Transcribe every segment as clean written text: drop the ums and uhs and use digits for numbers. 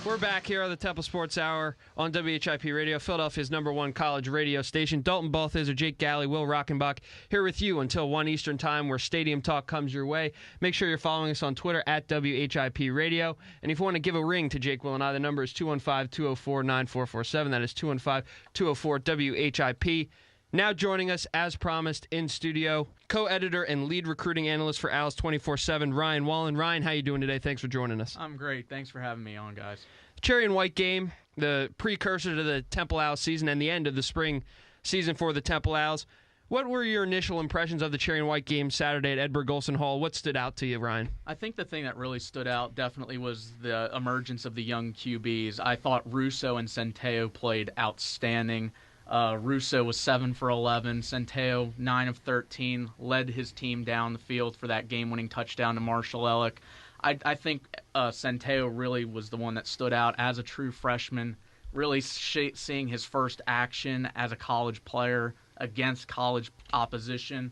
We're back here on the Temple Sports Hour on WHIP Radio, Philadelphia's #1 college radio station. Dalton Balthaser, Jake Galli, Will Rockenbach here with you until 1 Eastern Time, where Stadium Talk comes your way. Make sure you're following us on Twitter at WHIP Radio. And if you want to give a ring to Jake, Will, and I, the number is 215-204-9447. That is 215-204-WHIP. Now joining us, as promised, in studio, co-editor and lead recruiting analyst for Owls247's, Ryan Wallen. Ryan, how you doing today? Thanks for joining us. I'm great. Thanks for having me on, guys. Cherry and white game, the precursor to the Temple Owls season and the end of the spring season for the Temple Owls. What were your initial impressions of the cherry and white game Saturday at Edgar Golson Hall? What stood out to you, Ryan? I think the thing that really stood out definitely was the emergence of the young QBs. I thought Russo and Centeo played outstanding. Russo was 7 for 11. Centeo, 9 of 13, led his team down the field for that game-winning touchdown to Marshall Ellick. I think Centeo really was the one that stood out as a true freshman, really seeing his first action as a college player against college opposition.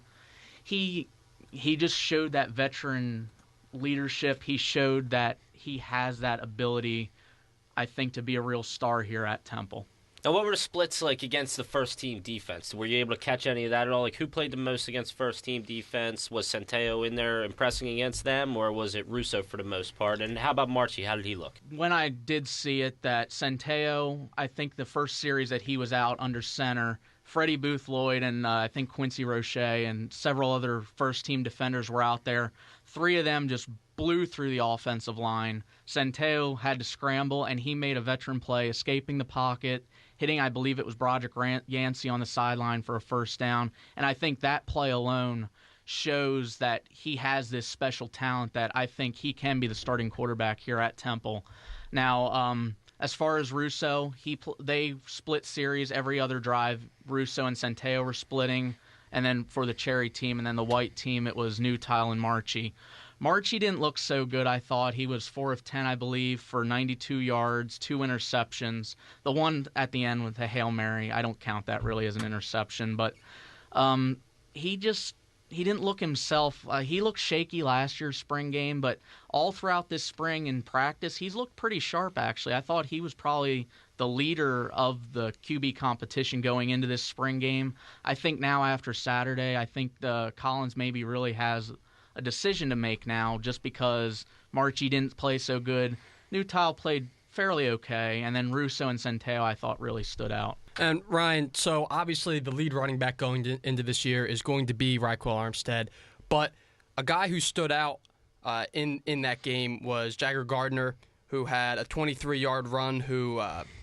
He just showed that veteran leadership. He showed that he has that ability, I think, to be a real star here at Temple. Now, what were the splits like against the first-team defense? Were you able to catch any of that at all? Like, who played the most against first-team defense? Was Centeo in there impressing against them, or was it Russo for the most part? And how about Marchi? How did he look? When I did see it, that Centeo, I think the first series that he was out under center, Freddie Booth-Lloyd and I think Quincy Roche and several other first-team defenders were out there. 3 of them just blew through the offensive line. Centeo had to scramble, and he made a veteran play, escaping the pocket, hitting, I believe it was Broderick Yancey on the sideline for a first down. And I think that play alone shows that he has this special talent that I think he can be the starting quarterback here at Temple. Now, as far as Russo, they split series every other drive. Russo and Centeo were splitting. And then for the cherry team and then the white team, it was Newtile and Marchi. Marchi didn't look so good, I thought. He was 4 of 10, I believe, for 92 yards, 2 interceptions. The one at the end with the Hail Mary, I don't count that really as an interception. But he didn't look himself. He looked shaky last year's spring game, but all throughout this spring in practice, he's looked pretty sharp, actually. I thought he was probably the leader of the QB competition going into this spring game. I think now after Saturday, I think the Collins maybe really has a decision to make now, just because Marchi didn't play so good. Newtile played fairly okay, and then Russo and Centeo I thought really stood out. And Ryan, so obviously the lead running back going into this year is going to be Raquel Armstead, but a guy who stood out in that game was Jagger Gardner, who had a 23-yard run, who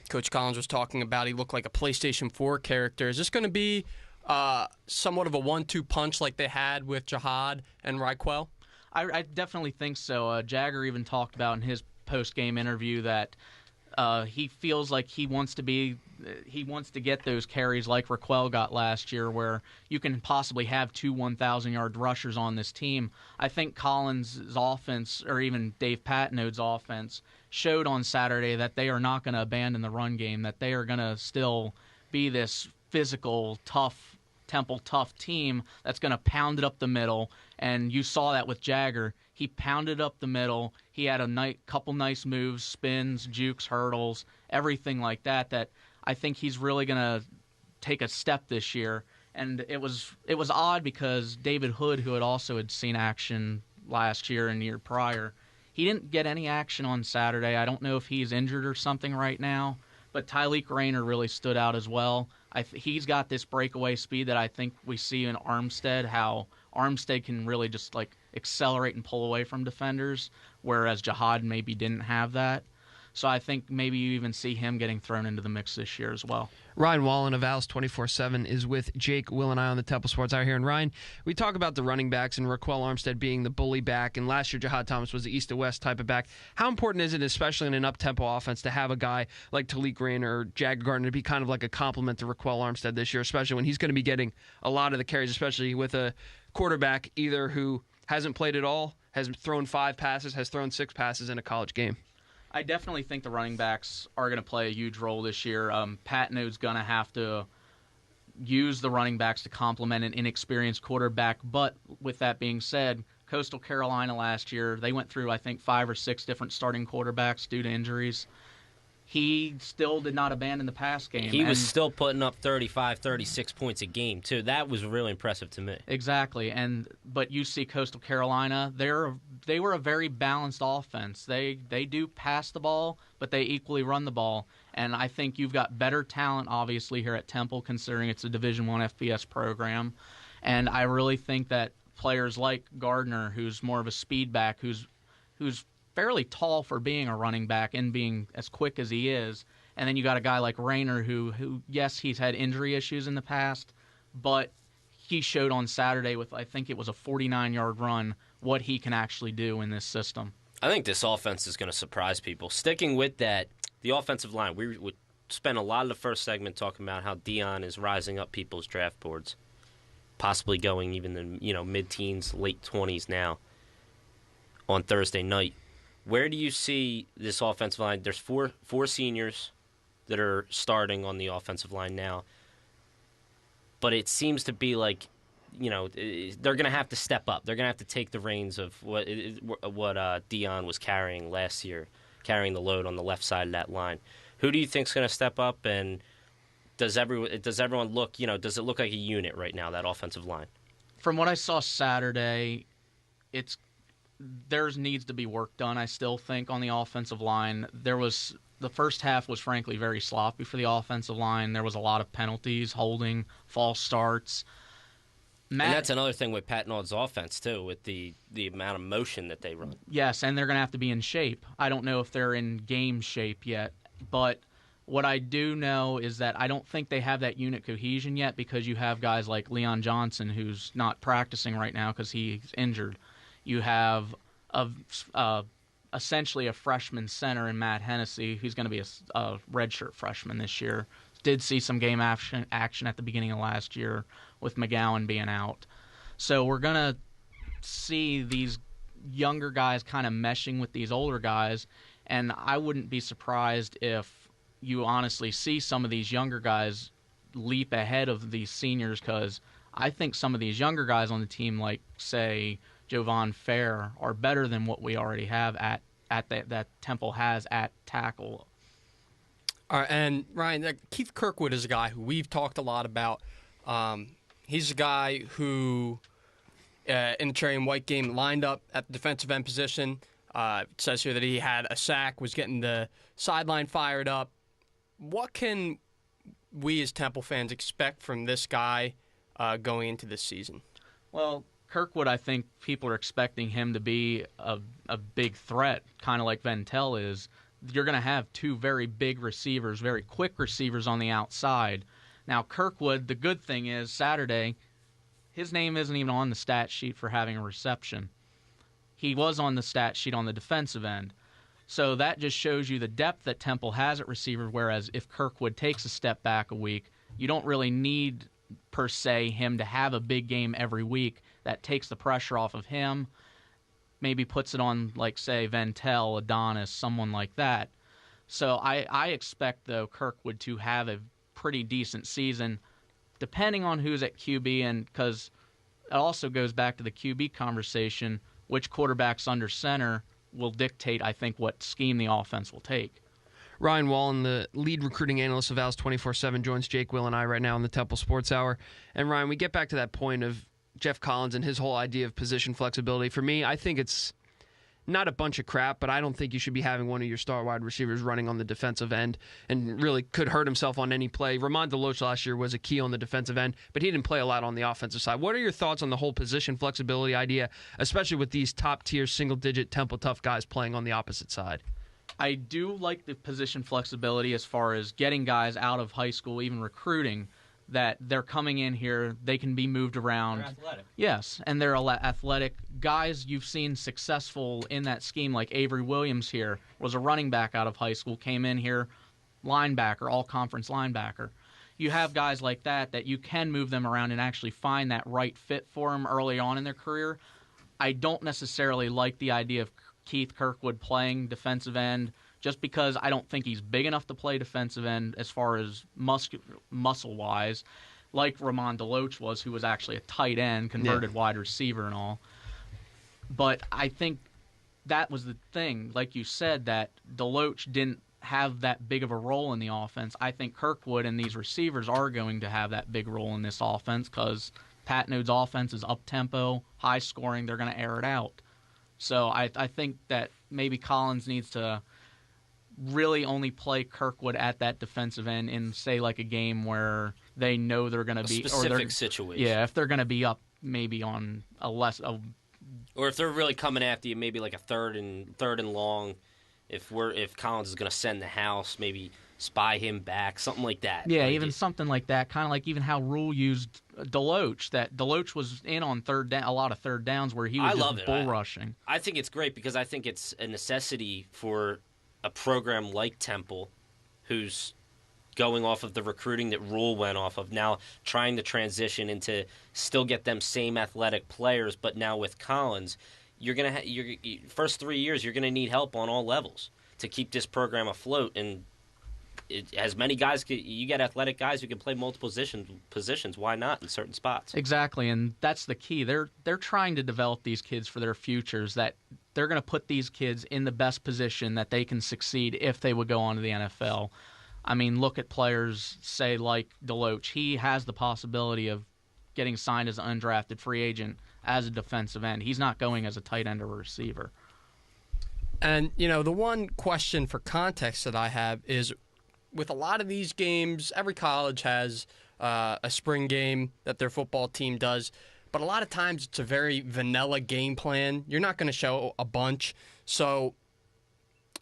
Coach Collins was talking about. He looked like a PlayStation 4 character. Is this going to be somewhat of a 1-2 punch like they had with Jihad and Raquel? I definitely think so. Jagger even talked about in his post-game interview that he feels like he wants to get those carries like Raquel got last year, where you can possibly have 2 1,000-yard rushers on this team. I think Collins' offense, or even Dave Patnode's offense, showed on Saturday that they are not going to abandon the run game, that they are going to still be this physical, tough, Temple tough team that's going to pound it up the middle. And you saw that with Jagger. He pounded up the middle. He had a couple nice moves, spins, jukes, hurdles, everything like that, that I think he's really going to take a step this year. And it was odd because David Hood, who had seen action last year and the year prior, he didn't get any action on Saturday. I don't know if he's injured or something right now, but Tyleek Rayner really stood out as well. He's got this breakaway speed that I think we see in Armstead, how Armstead can really just accelerate and pull away from defenders, whereas Jihad maybe didn't have that. So I think maybe you even see him getting thrown into the mix this year as well. Ryan Wallen of Owls247 is with Jake, Will, and I on the Temple Sports Hour here. And Ryan, we talk about the running backs and Raquel Armstead being the bully back, and last year Jihad Thomas was the east to west type of back. How important is it, especially in an up-tempo offense, to have a guy like Tyleek Rayner or Jagger Gardner to be kind of like a complement to Raquel Armstead this year, especially when he's going to be getting a lot of the carries, especially with a quarterback either who hasn't played at all, has thrown 5 passes, has thrown 6 passes in a college game? I definitely think the running backs are going to play a huge role this year. Patnode's going to have to use the running backs to complement an inexperienced quarterback. But with that being said, Coastal Carolina last year, they went through, I think, 5 or 6 different starting quarterbacks due to injuries. he still did not abandon the pass game. He was still putting up 35, 36 points a game, too. That was really impressive to me. Exactly. But you see Coastal Carolina, they were a very balanced offense. They do pass the ball, but they equally run the ball. And I think you've got better talent, obviously, here at Temple, considering it's a Division I FBS program. And I really think that players like Gardner, who's more of a speed back, who's fairly tall for being a running back and being as quick as he is. And then you got a guy like Rayner who, yes, he's had injury issues in the past, but he showed on Saturday with, I think it was a 49-yard run, what he can actually do in this system. I think this offense is going to surprise people. Sticking with that, the offensive line, we spent a lot of the first segment talking about how Deion is rising up people's draft boards, possibly going even in mid-teens, late 20s now on Thursday night. Where do you see this offensive line? There's four seniors that are starting on the offensive line now, but it seems to be like, they're going to have to step up. They're going to have to take the reins of what Deion was carrying last year, carrying the load on the left side of that line. Who do you think is going to step up, and does everyone look, does it look like a unit right now, that offensive line? From what I saw Saturday, there needs to be work done, I still think, on the offensive line. The first half was frankly very sloppy for the offensive line. There was a lot of penalties, holding, false starts. And that's another thing with Pat Naud's offense, too, with the amount of motion that they run. Yes, and they're going to have to be in shape. I don't know if they're in game shape yet, but what I do know is that I don't think they have that unit cohesion yet, because you have guys like Leon Johnson, who's not practicing right now because he's injured. You have essentially a freshman center in Matt Hennessy, who's going to be a redshirt freshman this year. Did see some game action at the beginning of last year with McGowan being out. So we're going to see these younger guys kind of meshing with these older guys, and I wouldn't be surprised if you honestly see some of these younger guys leap ahead of these seniors, because I think some of these younger guys on the team, like, say, Jovan Fair, are better than what we already have at that Temple has at tackle. All right, and Ryan, Keith Kirkwood is a guy who we've talked a lot about. He's a guy who, in the cherry and white game, lined up at the defensive end position. It says here that he had a sack, was getting the sideline fired up. What can we as Temple fans expect from this guy going into this season? Well, Kirkwood, I think people are expecting him to be a big threat, kind of like Ventel is. You're going to have two very big receivers, very quick receivers on the outside. Now, Kirkwood, the good thing is, Saturday, his name isn't even on the stat sheet for having a reception. He was on the stat sheet on the defensive end. So that just shows you the depth that Temple has at receiver, whereas if Kirkwood takes a step back a week, you don't really need, per se, him to have a big game every week. That takes the pressure off of him, maybe puts it on, like, say, Ventel, Adonis, someone like that. So I expect, though, Kirkwood to have a pretty decent season, depending on who's at QB, and because it also goes back to the QB conversation, which quarterback's under center will dictate, I think, what scheme the offense will take. Ryan Wallen, the lead recruiting analyst of Owls247, joins Jake, Will, and I right now on the Temple Sports Hour. And, Ryan, we get back to that point of Jeff Collins and his whole idea of position flexibility. For me, I think it's not a bunch of crap, but I don't think you should be having one of your star wide receivers running on the defensive end and really could hurt himself on any play. Ramon DeLoach last year was a key on the defensive end, but he didn't play a lot on the offensive side. What are your thoughts on the whole position flexibility idea, especially with these top-tier, single-digit Temple tough guys playing on the opposite side? I do like the position flexibility as far as getting guys out of high school, even recruiting, that they're coming in here, they can be moved around. They're athletic. Yes, and they're athletic. Guys you've seen successful in that scheme, like Avery Williams here, was a running back out of high school, came in here, linebacker, all-conference linebacker. You have guys like that you can move them around and actually find that right fit for them early on in their career. I don't necessarily like the idea of Keith Kirkwood playing defensive end, just because I don't think he's big enough to play defensive end as far as muscle-wise, like Ramon DeLoach was, who was actually a tight end, converted wide receiver and all. But I think that was the thing, like you said, that DeLoach didn't have that big of a role in the offense. I think Kirkwood and these receivers are going to have that big role in this offense because Patnode's offense is up-tempo, high-scoring. They're going to air it out. So I think that maybe Collins needs to really only play Kirkwood at that defensive end in, say, like a game where they know they're going to be... specific situation. Yeah, if they're going to be up maybe on a less... Or if they're really coming after you, maybe like a third and long. If Collins is going to send the house, maybe spy him back, something like that. Yeah, even something like that. Kind of like even how Rule used Deloach. That Deloach was in on a lot of third downs where he was just bull rushing. I think it's great because I think it's a necessity for a program like Temple, who's going off of the recruiting that Rule went off of, now trying to transition into still get them same athletic players, but now with Collins, you're gonna first 3 years you're gonna need help on all levels to keep this program afloat. And as many guys, you get athletic guys who can play multiple positions. Why not in certain spots? Exactly, and that's the key. They're trying to develop these kids for their futures. That they're going to put these kids in the best position that they can succeed if they would go on to the NFL. I mean, look at players, say, like Deloach. He has the possibility of getting signed as an undrafted free agent as a defensive end. He's not going as a tight end or a receiver. And, the one question for context that I have is, with a lot of these games, every college has a spring game that their football team does, but a lot of times it's a very vanilla game plan. You're not going to show a bunch. So,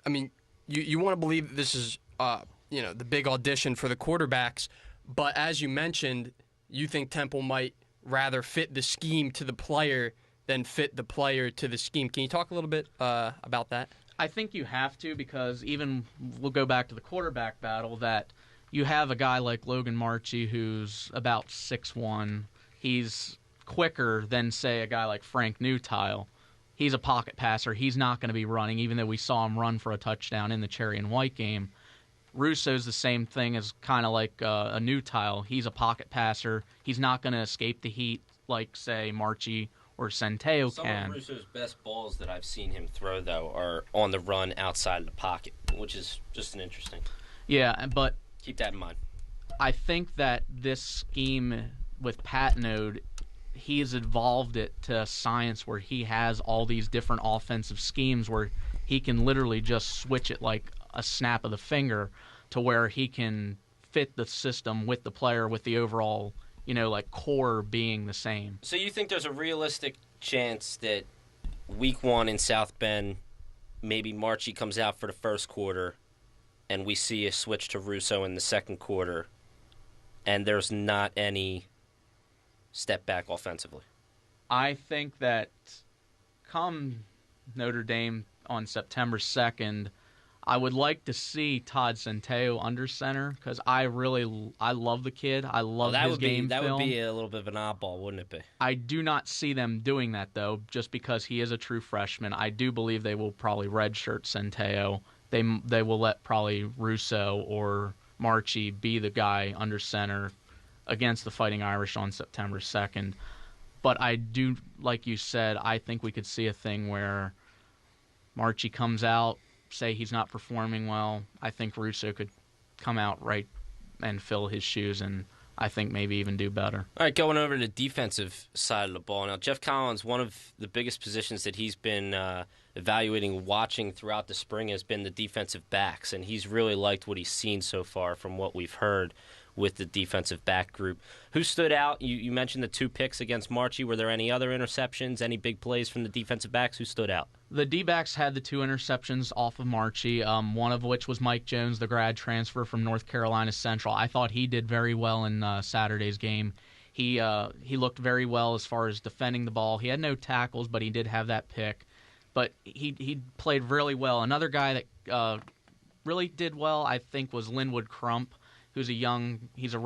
I mean, you want to believe that this is, the big audition for the quarterbacks, but as you mentioned, you think Temple might rather fit the scheme to the player than fit the player to the scheme. Can you talk a little bit about that? I think you have to, because even we'll go back to the quarterback battle, that you have a guy like Logan Marchi who's about 6'1". He's quicker than, say, a guy like Frank Newtile. He's a pocket passer. He's not going to be running, even though we saw him run for a touchdown in the Cherry and White game. Russo's the same thing as kind of like a Newtile. He's a pocket passer. He's not going to escape the heat like, say, Marchi or Centeo Some can. of Russo's best balls that I've seen him throw, though, are on the run outside of the pocket, which is just an interesting. Yeah, but keep that in mind. I think that this scheme with Patnode, he has evolved it to science where he has all these different offensive schemes where he can literally just switch it like a snap of the finger to where he can fit the system with the player with the overall, core being the same. So you think there's a realistic chance that week 1 in South Bend, maybe Marchi comes out for the first quarter and we see a switch to Russo in the second quarter and there's not any step back offensively? I think that come Notre Dame on September 2nd, I would like to see Todd Centeo under center because I love the kid. I love his game film. That would be a little bit of an oddball, wouldn't it be? I do not see them doing that, though, just because he is a true freshman. I do believe they will probably redshirt Centeo. They will let probably Russo or Marchi be the guy under center against the Fighting Irish on September 2nd. But I do, like you said, I think we could see a thing where Marchi comes out, say he's not performing well. I think Russo could come out right and fill his shoes and I think maybe even do better. All right, going over to the defensive side of the ball. Now, Jeff Collins, one of the biggest positions that he's been evaluating, watching throughout the spring has been the defensive backs, and he's really liked what he's seen so far from what we've heard with the defensive back group. Who stood out? You mentioned the 2 picks against Marchi. Were there any other interceptions, any big plays from the defensive backs? Who stood out? The D-backs had the 2 interceptions off of Marchi, one of which was Mike Jones, the grad transfer from North Carolina Central. I thought he did very well in Saturday's game. He looked very well as far as defending the ball. He had no tackles, but he did have that pick. But he played really well. Another guy that really did well, I think, was Linwood Crump, who's he was a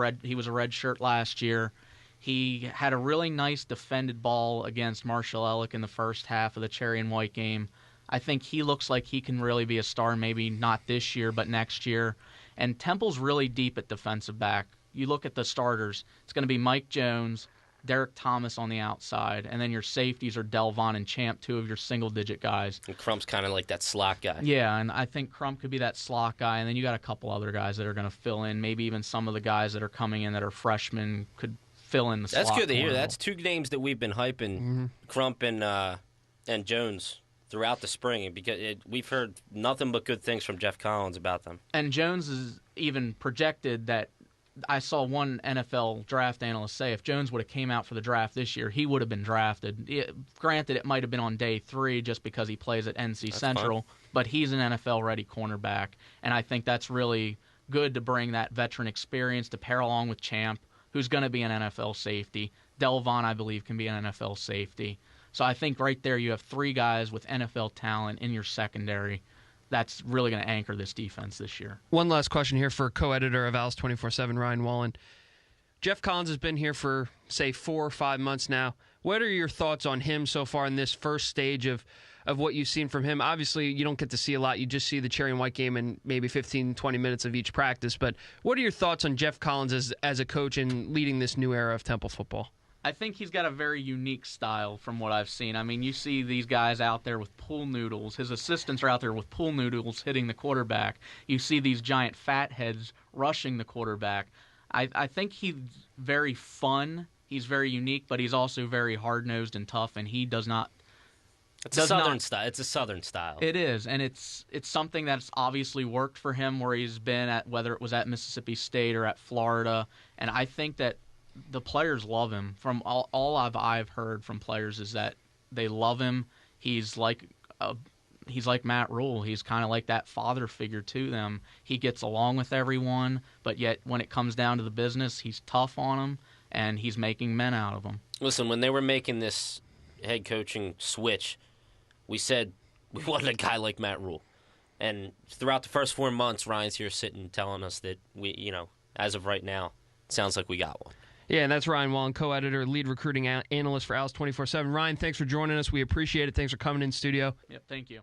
red shirt last year. He had a really nice defended ball against Marshall Ellick in the first half of the Cherry and White game. I think he looks like he can really be a star, maybe not this year, but next year. And Temple's really deep at defensive back. You look at the starters, it's going to be Mike Jones, Derek Thomas on the outside, and then your safeties are Delvon and Champ, two of your single-digit guys. And Crump's kind of like that slot guy. Yeah, and I think Crump could be that slot guy, and then you got a couple other guys that are going to fill in. Maybe even some of the guys that are coming in that are freshmen could fill in the slot. That's good to hear. corner. That's two names that we've been hyping, Crump and Jones, throughout the spring, because we've heard nothing but good things from Jeff Collins about them. And Jones is even projected that I saw one NFL draft analyst say if Jones would have came out for the draft this year, he would have been drafted. Granted, it might have been on day 3 just because he plays at NC Central, but he's an NFL-ready cornerback, and I think that's really good to bring that veteran experience to pair along with Champ, who's going to be an NFL safety. Delvon, I believe, can be an NFL safety. So I think right there you have 3 guys with NFL talent in your secondary. That's really going to anchor this defense this year. One last question here for co-editor of Owls247, Ryan Wallen. Jeff Collins has been here for, say, 4 or 5 months now. What are your thoughts on him so far in this first stage of what you've seen from him? Obviously, you don't get to see a lot. You just see the cherry and white game in maybe 15, 20 minutes of each practice. But what are your thoughts on Jeff Collins as a coach and leading this new era of Temple football? I think he's got a very unique style from what I've seen. I mean, you see these guys out there with pool noodles. His assistants are out there with pool noodles hitting the quarterback. You see these giant fat heads rushing the quarterback. I think he's very fun. He's very unique, but he's also very hard-nosed and tough, and he does not... It's a Southern style. It's a Southern style. It is, and it's something that's obviously worked for him where he's been at, whether it was at Mississippi State or at Florida, and I think that the players love him. From all I've heard from players is that they love him. He's like Matt Rule. He's kind of like that father figure to them. He gets along with everyone, but yet when it comes down to the business, he's tough on them, and he's making men out of them. Listen, when they were making this head coaching switch, we said we wanted a guy like Matt Rule. And throughout the first 4 months, Ryan's here sitting telling us that we, as of right now, it sounds like we got one. Yeah, and that's Ryan Wallen, co-editor, lead recruiting analyst for Owls247. Ryan, thanks for joining us. We appreciate it. Thanks for coming in studio. Yep, thank you.